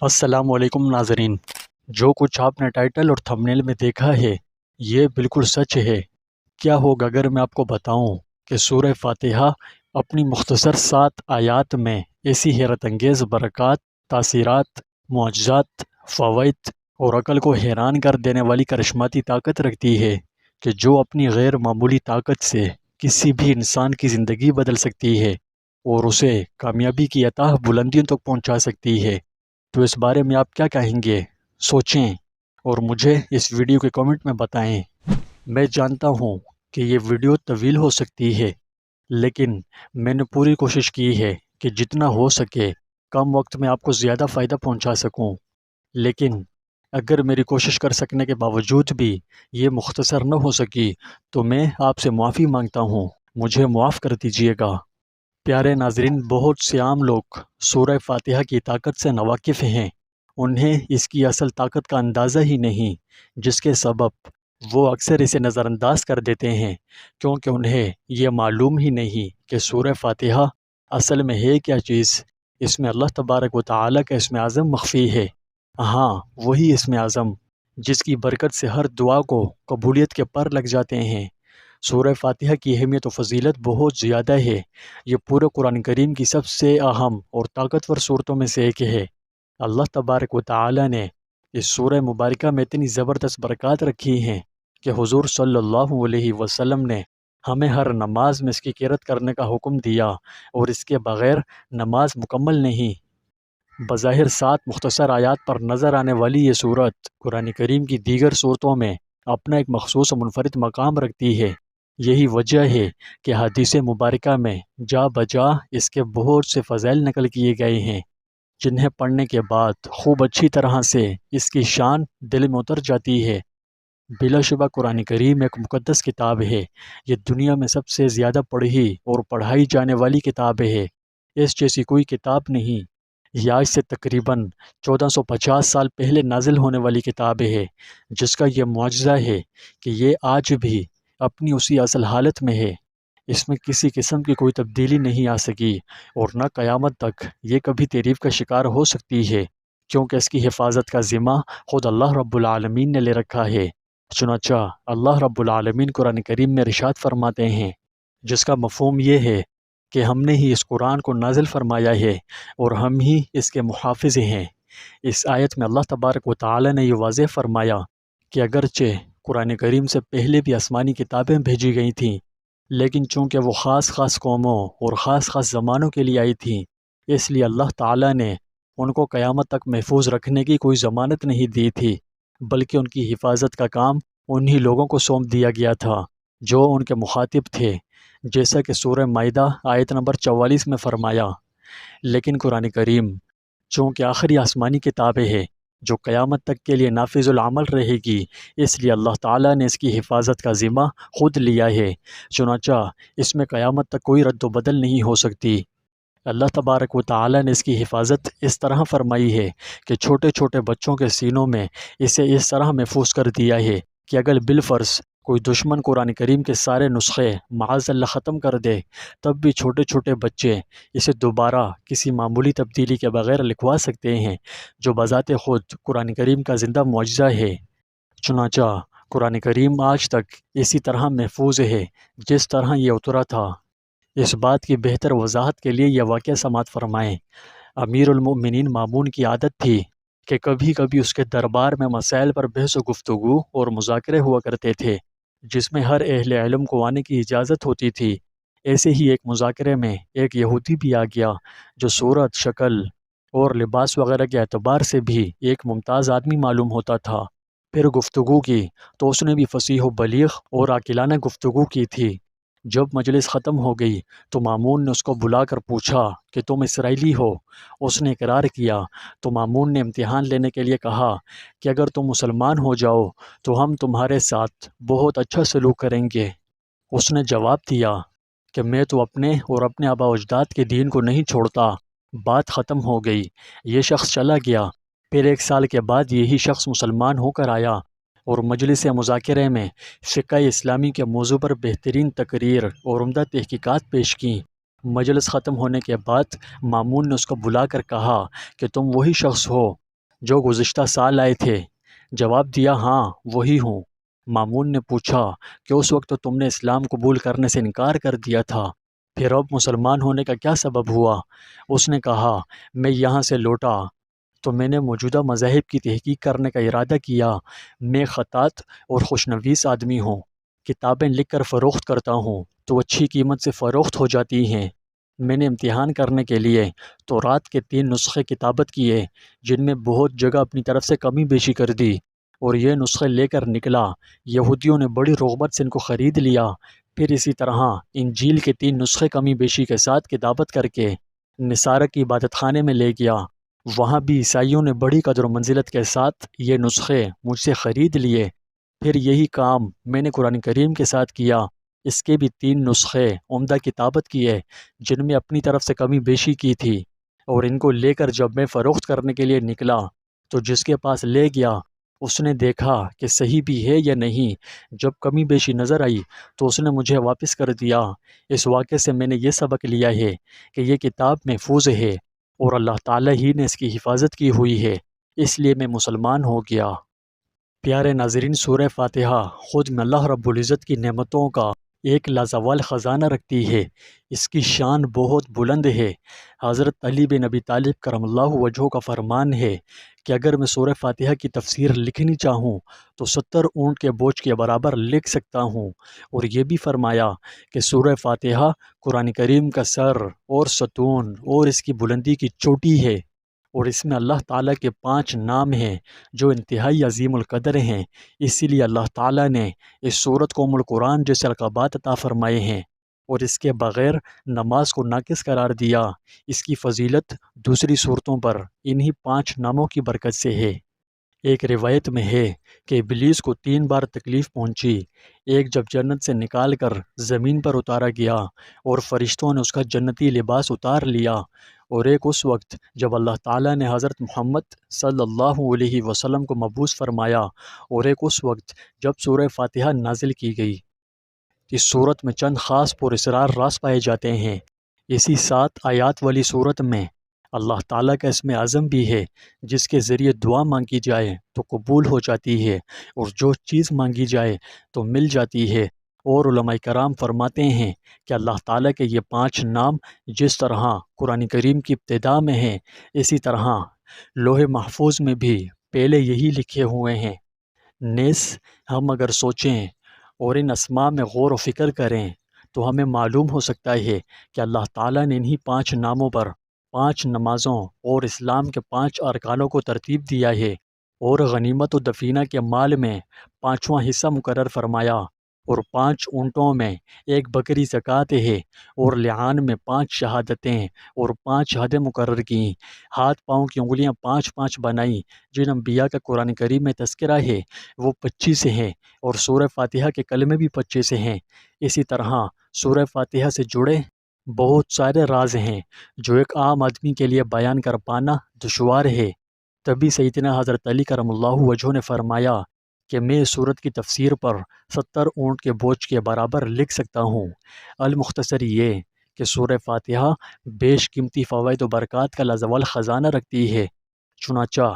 السلام علیکم ناظرین، جو کچھ آپ نے ٹائٹل اور تھمبنیل میں دیکھا ہے یہ بالکل سچ ہے۔ کیا ہوگا اگر میں آپ کو بتاؤں کہ سورہ فاتحہ اپنی مختصر 7 آیات میں ایسی حیرت انگیز برکات، تاثیرات، معجزات، فوائد اور عقل کو حیران کر دینے والی کرشماتی طاقت رکھتی ہے کہ جو اپنی غیر معمولی طاقت سے کسی بھی انسان کی زندگی بدل سکتی ہے اور اسے کامیابی کی اتھاہ بلندیوں تک پہنچا سکتی ہے۔ تو اس بارے میں آپ کیا کہیں گے؟ سوچیں اور مجھے اس ویڈیو کے کمنٹ میں بتائیں۔ میں جانتا ہوں کہ یہ ویڈیو طویل ہو سکتی ہے، لیکن میں نے پوری کوشش کی ہے کہ جتنا ہو سکے کم وقت میں آپ کو زیادہ فائدہ پہنچا سکوں، لیکن اگر میری کوشش کر سکنے کے باوجود بھی یہ مختصر نہ ہو سکی تو میں آپ سے معافی مانگتا ہوں، مجھے معاف کر دیجیے گا۔ پیارے ناظرین، بہت سے عام لوگ سورہ فاتحہ کی طاقت سے ناواقف ہیں۔ انہیں اس کی اصل طاقت کا اندازہ ہی نہیں، جس کے سبب وہ اکثر اسے نظر انداز کر دیتے ہیں، کیونکہ انہیں یہ معلوم ہی نہیں کہ سورہ فاتحہ اصل میں ہے کیا چیز۔ اس میں اللہ تبارک و تعالیٰ کا اسم اعظم مخفی ہے۔ ہاں، وہی اسم اعظم جس کی برکت سے ہر دعا کو قبولیت کے پر لگ جاتے ہیں۔ سورہ فاتحہ کی اہمیت و فضیلت بہت زیادہ ہے۔ یہ پورے قرآن کریم کی سب سے اہم اور طاقتور صورتوں میں سے ایک ہے۔ اللہ تبارک و تعالی نے اس سورہ مبارکہ میں اتنی زبردست برکات رکھی ہیں کہ حضور صلی اللہ علیہ وسلم نے ہمیں ہر نماز میں اس کی قرأت کرنے کا حکم دیا، اور اس کے بغیر نماز مکمل نہیں۔ بظاہر 7 مختصر آیات پر نظر آنے والی یہ صورت قرآن کریم کی دیگر صورتوں میں اپنا ایک مخصوص و منفرد مقام رکھتی ہے۔ یہی وجہ ہے کہ حدیث مبارکہ میں جا بجا اس کے بہت سے فضائل نقل کیے گئے ہیں، جنہیں پڑھنے کے بعد خوب اچھی طرح سے اس کی شان دل میں اتر جاتی ہے۔ بلا شبہ قرآن کریم ایک مقدس کتاب ہے۔ یہ دنیا میں سب سے زیادہ پڑھی اور پڑھائی جانے والی کتاب ہے۔ اس جیسی کوئی کتاب نہیں۔ یہ آج سے تقریباً 1450 سال پہلے نازل ہونے والی کتاب ہے، جس کا یہ معجزہ ہے کہ یہ آج بھی اپنی اسی اصل حالت میں ہے۔ اس میں کسی قسم کی کوئی تبدیلی نہیں آ سکی، اور نہ قیامت تک یہ کبھی تحریف کا شکار ہو سکتی ہے، کیونکہ اس کی حفاظت کا ذمہ خود اللہ رب العالمین نے لے رکھا ہے۔ چنانچہ اللہ رب العالمین قرآن کریم میں ارشاد فرماتے ہیں، جس کا مفہوم یہ ہے کہ ہم نے ہی اس قرآن کو نازل فرمایا ہے اور ہم ہی اس کے محافظ ہیں۔ اس آیت میں اللہ تبارک و تعالی نے یہ واضح فرمایا کہ اگرچہ قرآن کریم سے پہلے بھی آسمانی کتابیں بھیجی گئی تھیں، لیکن چونکہ وہ خاص قوموں اور خاص زمانوں کے لیے آئی تھیں، اس لیے اللہ تعالیٰ نے ان کو قیامت تک محفوظ رکھنے کی کوئی ضمانت نہیں دی تھی، بلکہ ان کی حفاظت کا کام انہی لوگوں کو سونپ دیا گیا تھا جو ان کے مخاطب تھے، جیسا کہ سورہ مائدہ آیت نمبر 44 میں فرمایا۔ لیکن قرآن کریم چونکہ آخری آسمانی کتابیں ہے جو قیامت تک کے لیے نافذ العمل رہے گی، اس لیے اللہ تعالیٰ نے اس کی حفاظت کا ذمہ خود لیا ہے۔ چنانچہ اس میں قیامت تک کوئی رد و بدل نہیں ہو سکتی۔ اللہ تبارک و تعالیٰ نے اس کی حفاظت اس طرح فرمائی ہے کہ چھوٹے چھوٹے بچوں کے سینوں میں اسے اس طرح محفوظ کر دیا ہے کہ اگر بالفرض کوئی دشمن قرآن کریم کے سارے نسخے معاذ اللہ ختم کر دے، تب بھی چھوٹے چھوٹے بچے اسے دوبارہ کسی معمولی تبدیلی کے بغیر لکھوا سکتے ہیں، جو بذات خود قرآن کریم کا زندہ معجزہ ہے۔ چنانچہ قرآن کریم آج تک اسی طرح محفوظ ہے جس طرح یہ اترا تھا۔ اس بات کی بہتر وضاحت کے لیے یہ واقعہ سماعت فرمائیں۔ امیر المؤمنین مامون کی عادت تھی کہ کبھی کبھی اس کے دربار میں مسائل پر بحث و گفتگو اور مذاکرے ہوا کرتے تھے، جس میں ہر اہل علم کو آنے کی اجازت ہوتی تھی۔ ایسے ہی ایک مذاکرے میں ایک یہودی بھی آ گیا جو صورت، شکل اور لباس وغیرہ کے اعتبار سے بھی ایک ممتاز آدمی معلوم ہوتا تھا۔ پھر گفتگو کی تو اس نے بھی فصیح و بلیغ اور عاقلانہ گفتگو کی تھی۔ جب مجلس ختم ہو گئی تو مامون نے اس کو بلا کر پوچھا کہ تم اسرائیلی ہو؟ اس نے اقرار کیا تو مامون نے امتحان لینے کے لیے کہا کہ اگر تم مسلمان ہو جاؤ تو ہم تمہارے ساتھ بہت اچھا سلوک کریں گے۔ اس نے جواب دیا کہ میں تو اپنے اور اپنے آبا و اجداد کے دین کو نہیں چھوڑتا۔ بات ختم ہو گئی، یہ شخص چلا گیا۔ پھر 1 سال کے بعد یہی شخص مسلمان ہو کر آیا اور مجلس مذاکرے میں فقہ اسلامی کے موضوع پر بہترین تقریر اور عمدہ تحقیقات پیش کیں۔ مجلس ختم ہونے کے بعد مامون نے اس کو بلا کر کہا کہ تم وہی شخص ہو جو گزشتہ سال آئے تھے؟ جواب دیا ہاں وہی ہوں۔ مامون نے پوچھا کہ اس وقت تو تم نے اسلام قبول کرنے سے انکار کر دیا تھا، پھر اب مسلمان ہونے کا کیا سبب ہوا؟ اس نے کہا میں یہاں سے لوٹا تو میں نے موجودہ مذاہب کی تحقیق کرنے کا ارادہ کیا۔ میں خطاط اور خوشنویس آدمی ہوں، کتابیں لکھ کر فروخت کرتا ہوں تو اچھی قیمت سے فروخت ہو جاتی ہیں۔ میں نے امتحان کرنے کے لیے تورات کے 3 نسخے کتابت کیے جن میں بہت جگہ اپنی طرف سے کمی بیشی کر دی، اور یہ نسخے لے کر نکلا۔ یہودیوں نے بڑی رغبت سے ان کو خرید لیا۔ پھر اسی طرح انجیل کے 3 نسخے کمی بیشی کے ساتھ کتابت کر کے نصارہ کی عبادت خانے میں لے گیا۔ وہاں بھی عیسائیوں نے بڑی قدر و منزلت کے ساتھ یہ نسخے مجھ سے خرید لیے۔ پھر یہی کام میں نے قرآن کریم کے ساتھ کیا، اس کے بھی 3 نسخے عمدہ کتابت کیے جن میں اپنی طرف سے کمی بیشی کی تھی، اور ان کو لے کر جب میں فروخت کرنے کے لیے نکلا تو جس کے پاس لے گیا اس نے دیکھا کہ صحیح بھی ہے یا نہیں۔ جب کمی بیشی نظر آئی تو اس نے مجھے واپس کر دیا۔ اس واقعے سے میں نے یہ سبق لیا ہے کہ یہ کتاب محفوظ ہے اور اللہ تعالیٰ ہی نے اس کی حفاظت کی ہوئی ہے، اس لیے میں مسلمان ہو گیا۔ پیارے ناظرین، سورہ فاتحہ خود میں اللہ رب العزت کی نعمتوں کا ایک لازوال خزانہ رکھتی ہے۔ اس کی شان بہت بلند ہے۔ حضرت علی بن ابی طالب کرم اللہ وجہہ کا فرمان ہے کہ اگر میں سورہ فاتحہ کی تفسیر لکھنی چاہوں تو 70 اونٹ کے بوجھ کے برابر لکھ سکتا ہوں، اور یہ بھی فرمایا کہ سورہ فاتحہ قرآن کریم کا سر اور ستون اور اس کی بلندی کی چوٹی ہے، اور اس میں اللہ تعالیٰ کے 5 نام ہیں جو انتہائی عظیم القدر ہیں۔ اسی لیے اللہ تعالیٰ نے اس سورت کو ام القرآن جیسے القابات عطا فرمائے ہیں، اور اس کے بغیر نماز کو ناقص قرار دیا۔ اس کی فضیلت دوسری صورتوں پر انہی 5 ناموں کی برکت سے ہے۔ ایک روایت میں ہے کہ ابلیس کو 3 بار تکلیف پہنچی۔ ایک جب جنت سے نکال کر زمین پر اتارا گیا اور فرشتوں نے اس کا جنتی لباس اتار لیا، اور ایک اس وقت جب اللہ تعالیٰ نے حضرت محمد صلی اللہ علیہ وسلم کو مبعوث فرمایا، اور ایک اس وقت جب سورہ فاتحہ نازل کی گئی۔ اس صورت میں چند خاص پر اسرار راز پائے جاتے ہیں۔ اسی 7 آیات والی صورت میں اللہ تعالیٰ کا اسم اعظم بھی ہے جس کے ذریعے دعا مانگی جائے تو قبول ہو جاتی ہے، اور جو چیز مانگی جائے تو مل جاتی ہے۔ اور علماء کرام فرماتے ہیں کہ اللہ تعالیٰ کے یہ 5 نام جس طرح قرآن کریم کی ابتدا میں ہیں، اسی طرح لوح محفوظ میں بھی پہلے یہی لکھے ہوئے ہیں۔ نیز ہم اگر سوچیں اور ان اسماء میں غور و فکر کریں تو ہمیں معلوم ہو سکتا ہے کہ اللہ تعالیٰ نے انہی 5 ناموں پر 5 نمازوں اور اسلام کے 5 ارکانوں کو ترتیب دیا ہے، اور غنیمت و دفینہ کے مال میں 5واں حصہ مقرر فرمایا، اور 5 اونٹوں میں 1 بکری زکوٰۃ ہے، اور لعان میں 5 شہادتیں اور 5 حدیں مقرر کیں۔ ہاتھ پاؤں کی انگلیاں 5 بنائیں۔ جن انبیاء کا قرآن کریم میں تذکرہ ہے وہ 25 ہیں، اور سورہ فاتحہ کے کلمے بھی 25 ہیں۔ اسی طرح سورہ فاتحہ سے جڑے بہت سارے راز ہیں جو ایک عام آدمی کے لیے بیان کر پانا دشوار ہے۔ تبھی سیدنا حضرت علی کرم اللہ وجہہ نے فرمایا کہ میں اس سورت کی تفسیر پر 70 اونٹ کے بوجھ کے برابر لکھ سکتا ہوں۔ المختصر یہ کہ سورہ فاتحہ بیش قیمتی فوائد و برکات کا لازوال خزانہ رکھتی ہے۔ چنانچہ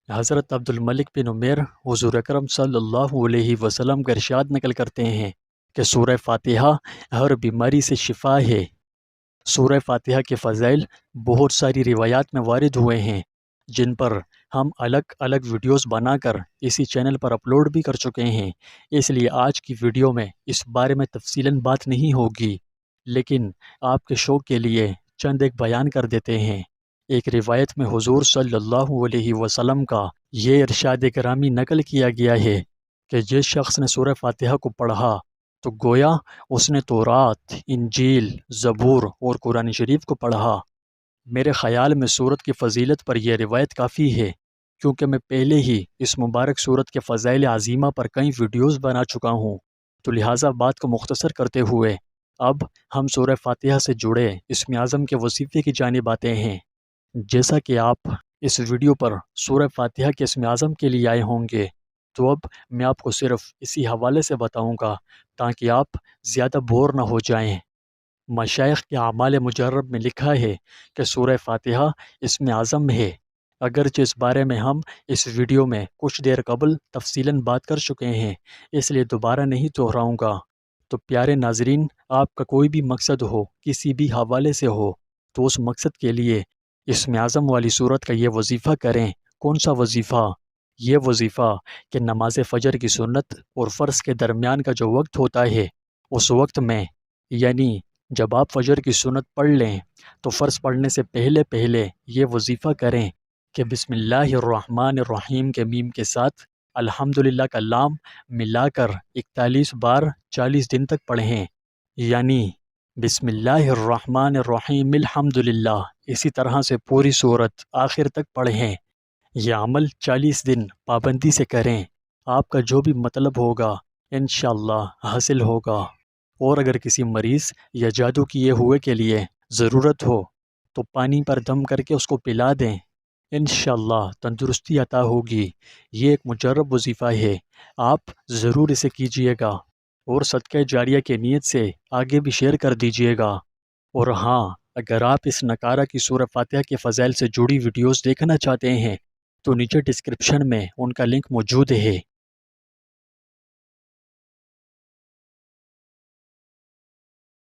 حضرت عبد الملک بن عمیر حضور اکرم صلی اللہ علیہ وسلم کا ارشاد نقل کرتے ہیں کہ سورہ فاتحہ ہر بیماری سے شفا ہے۔ سورہ فاتحہ کے فضائل بہت ساری روایات میں وارد ہوئے ہیں جن پر ہم الگ الگ ویڈیوز بنا کر اسی چینل پر اپلوڈ بھی کر چکے ہیں، اس لیے آج کی ویڈیو میں اس بارے میں تفصیلاً بات نہیں ہوگی، لیکن آپ کے شوق کے لیے چند ایک بیان کر دیتے ہیں۔ ایک روایت میں حضور صلی اللہ علیہ وسلم کا یہ ارشاد گرامی نقل کیا گیا ہے کہ جس شخص نے سورہ فاتحہ کو پڑھا تو گویا اس نے تورات، انجیل، زبور اور قرآن شریف کو پڑھا۔ میرے خیال میں سورت کی فضیلت پر یہ روایت کافی ہے، کیونکہ میں پہلے ہی اس مبارک سورت کے فضائل عظیمہ پر کئی ویڈیوز بنا چکا ہوں، تو لہٰذا بات کو مختصر کرتے ہوئے اب ہم سورہ فاتحہ سے جڑے اسم اعظم کے وظیفے کی جانب آتے ہیں۔ جیسا کہ آپ اس ویڈیو پر سورہ فاتحہ کے اسم اعظم کے لیے آئے ہوں گے، تو اب میں آپ کو صرف اسی حوالے سے بتاؤں گا تاکہ آپ زیادہ بور نہ ہو جائیں۔ مشائخ کے اعمال مجرب میں لکھا ہے کہ سورہ فاتحہ اسم اعظم ہے، اگرچہ اس بارے میں ہم اس ویڈیو میں کچھ دیر قبل تفصیلاً بات کر چکے ہیں، اس لیے دوبارہ نہیں دہراؤں گا۔ تو پیارے ناظرین، آپ کا کوئی بھی مقصد ہو، کسی بھی حوالے سے ہو، تو اس مقصد کے لیے اسم اعظم والی صورت کا یہ وظیفہ کریں۔ کون سا وظیفہ؟ یہ وظیفہ کہ نماز فجر کی سنت اور فرض کے درمیان کا جو وقت ہوتا ہے، اس وقت میں، یعنی جب آپ فجر کی سنت پڑھ لیں تو فرض پڑھنے سے پہلے پہلے یہ وظیفہ کریں کہ بسم اللہ الرحمن الرحیم کے میم کے ساتھ الحمدللہ کا لام ملا کر 41 بار 40 دن تک پڑھیں، یعنی بسم اللہ الرحمن الرحیم الحمدللہ، اسی طرح سے پوری سورت آخر تک پڑھیں۔ یہ عمل 40 دن پابندی سے کریں، آپ کا جو بھی مطلب ہوگا انشاءاللہ حاصل ہوگا۔ اور اگر کسی مریض یا جادو کیے ہوئے کے لیے ضرورت ہو تو پانی پر دم کر کے اس کو پلا دیں، انشاءاللہ تندرستی عطا ہوگی۔ یہ ایک مجرب وظیفہ ہے، آپ ضرور اسے کیجئے گا اور صدقہ جاریہ کے نیت سے آگے بھی شیئر کر دیجئے گا۔ اور ہاں، اگر آپ اس نقارہ کی سورہ فاتحہ کے فضائل سے جڑی ویڈیوز دیکھنا چاہتے ہیں تو نیچے ڈسکرپشن میں ان کا لنک موجود ہے۔